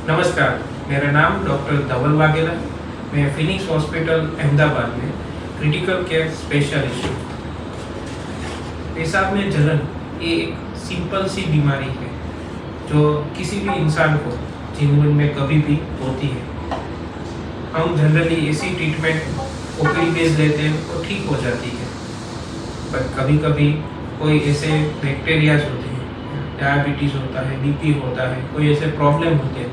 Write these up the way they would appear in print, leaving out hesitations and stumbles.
नमस्कार, मेरा नाम डॉक्टर धवल वाघेला। मैं फिनिक्स हॉस्पिटल अहमदाबाद में क्रिटिकल केयर स्पेशलिस्ट हूँ। पेशाब में जलन ये एक सिंपल सी बीमारी है जो किसी भी इंसान को जीवन में कभी भी होती है। हम जनरली ऐसी ट्रीटमेंट ओपीडी बेस लेते हैं तो ठीक हो जाती है, पर कभी कभी कोई ऐसे बैक्टीरियाज होते हैं, डायबिटीज़ होता है, बीपी होता है, कोई ऐसे प्रॉब्लम होते हैं,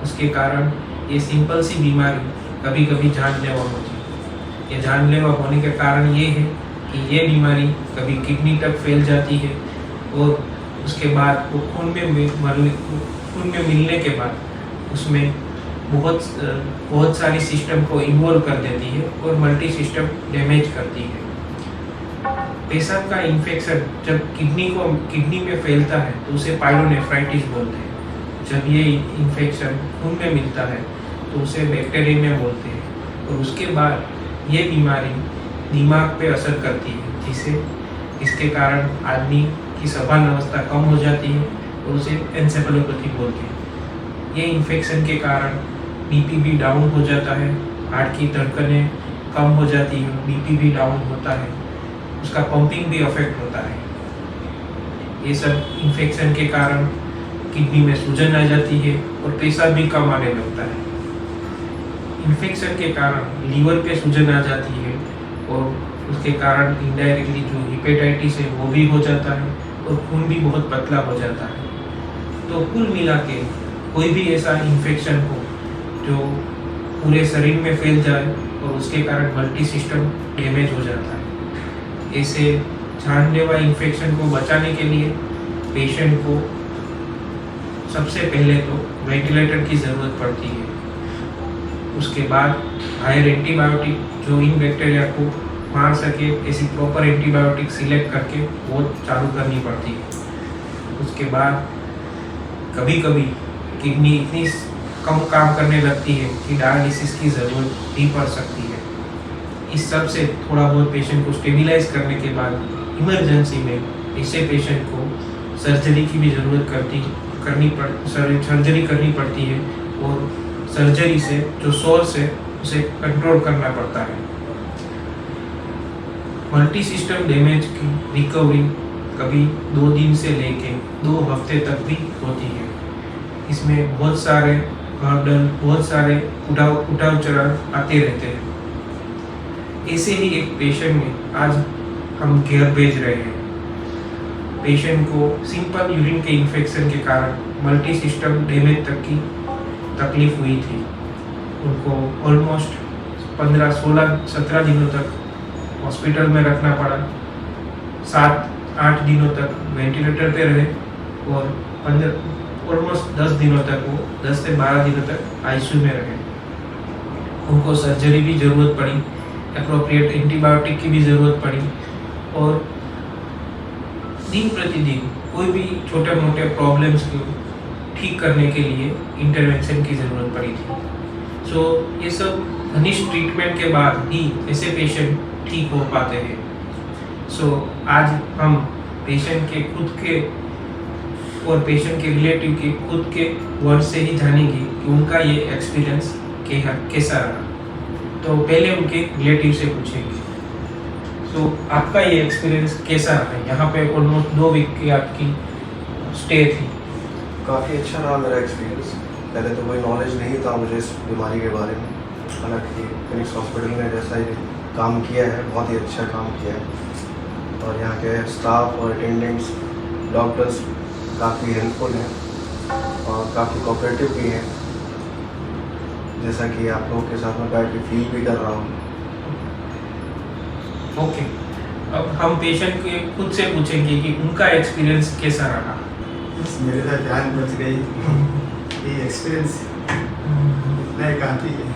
उसके कारण ये सिंपल सी बीमारी कभी कभी जानलेवा होती है। ये जानलेवा होने के कारण ये है कि ये बीमारी कभी किडनी तक फैल जाती है और उसके बाद वो खून में मिलने के बाद उसमें बहुत सारी सिस्टम को इन्वॉल्व कर देती है और मल्टी सिस्टम डैमेज करती है। पेशाब का इन्फेक्शन जब किडनी में फैलता है तो उसे पाइलोनेफ्राइटिस बोलते हैं। जब ये इन्फेक्शन खून में मिलता है तो उसे बैक्टीरियम बोलते हैं और उसके बाद ये बीमारी दिमाग पे असर करती है, इसके कारण आदमी की जबान अवस्था कम हो जाती है और उसे एन्सेफेलोपैथी बोलते हैं। ये इन्फेक्शन के कारण बीपी भी डाउन हो जाता है, हार्ट की धड़कनें कम हो जाती है, बीपी भी डाउन होता है, उसका पंपिंग भी अफेक्ट होता है। ये सब इन्फेक्शन के कारण किडनी में सूजन आ जाती है और पेशाब भी कम आने लगता है। इन्फेक्शन के कारण लीवर पे सूजन आ जाती है और उसके कारण इनडायरेक्टली जो हेपेटाइटिस है वो भी हो जाता है और खून भी बहुत पतला हो जाता है। तो कुल मिला के कोई भी ऐसा इन्फेक्शन हो जो पूरे शरीर में फैल जाए और उसके कारण मल्टी सिस्टम डैमेज हो जाता है। ऐसे जानलेवा इन्फेक्शन को बचाने के लिए पेशेंट को सबसे पहले तो वेंटिलेटर की ज़रूरत पड़ती है। उसके बाद हायर एंटीबायोटिक जो इन बैक्टीरिया को मार सके ऐसी प्रॉपर एंटीबायोटिक सिलेक्ट करके वो चालू करनी पड़ती है। उसके बाद कभी कभी किडनी इतनी कम काम करने लगती है कि डायलिसिस की ज़रूरत भी पड़ सकती है। इस सब से थोड़ा बहुत पेशेंट को स्टेबलाइज करने के बाद इमरजेंसी में ऐसे पेशेंट को सर्जरी की भी ज़रूरत सर्जरी करनी पड़ती है और सर्जरी से जो सोर्स है उसे कंट्रोल करना पड़ता है। मल्टी सिस्टम डैमेज की रिकवरी कभी 2 दिन से लेके 2 हफ्ते तक भी होती है। इसमें बहुत सारे हर्डल, बहुत सारे उठाव चढ़ाव आते रहते हैं। ऐसे ही एक पेशेंट में आज हम घर भेज रहे हैं। पेशेंट को सिंपल यूरिन के इन्फेक्शन के कारण मल्टी सिस्टम डैमेज तक की तकलीफ हुई थी। उनको ऑलमोस्ट 15, 16, 17 दिनों तक हॉस्पिटल में रखना पड़ा। 7-8 दिनों तक वेंटिलेटर पे रहे और ऑलमोस्ट 10 दिनों तक वो 10 से 12 दिनों तक आईसीयू में रहे। उनको सर्जरी भी ज़रूरत पड़ी, एप्रोप्रिएट एंटीबायोटिक की भी ज़रूरत पड़ी और दिन प्रतिदिन कोई भी छोटे मोटे प्रॉब्लम्स को ठीक करने के लिए इंटरवेंशन की ज़रूरत पड़ी थी। सो ये सब घनिष्ठ ट्रीटमेंट के बाद ही ऐसे पेशेंट ठीक हो पाते हैं। सो आज हम पेशेंट के खुद के और पेशेंट के रिलेटिव के खुद के वर्ड से ही जानेंगे कि उनका ये एक्सपीरियंस कैसा रहा। तो पहले उनके रिलेटिव से पूछेंगे, तो आपका ये एक्सपीरियंस कैसा रहा? यहाँ पे ऑलमोस्ट 2 वीक की आपकी स्टे थी। काफ़ी अच्छा रहा मेरा एक्सपीरियंस। पहले तो कोई नॉलेज नहीं था मुझे इस बीमारी के बारे में। हालांकि फिनिक्स हॉस्पिटल ने जैसा ही काम किया है, बहुत ही अच्छा काम किया है और यहाँ के स्टाफ और अटेंडेंट्स, डॉक्टर्स काफ़ी हेल्पफुल हैं और काफ़ी कोऑपरेटिव भी हैं, जैसा कि आप लोगों के साथ में बैठ के फील भी कर रहा हूँ। ओके, अब हम पेशेंट के खुद से पूछेंगे कि उनका एक्सपीरियंस कैसा रहा। मेरे साथ जान बच गई। ये एक्सपीरियंस इतना ही काफ़ी है।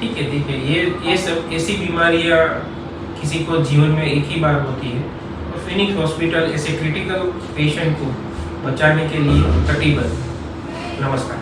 ठीक है। ये सब ऐसी बीमारियाँ किसी को जीवन में एक ही बार होती है और फिनिक्स हॉस्पिटल ऐसे क्रिटिकल पेशेंट को बचाने के लिए कटिबद्ध। नमस्कार।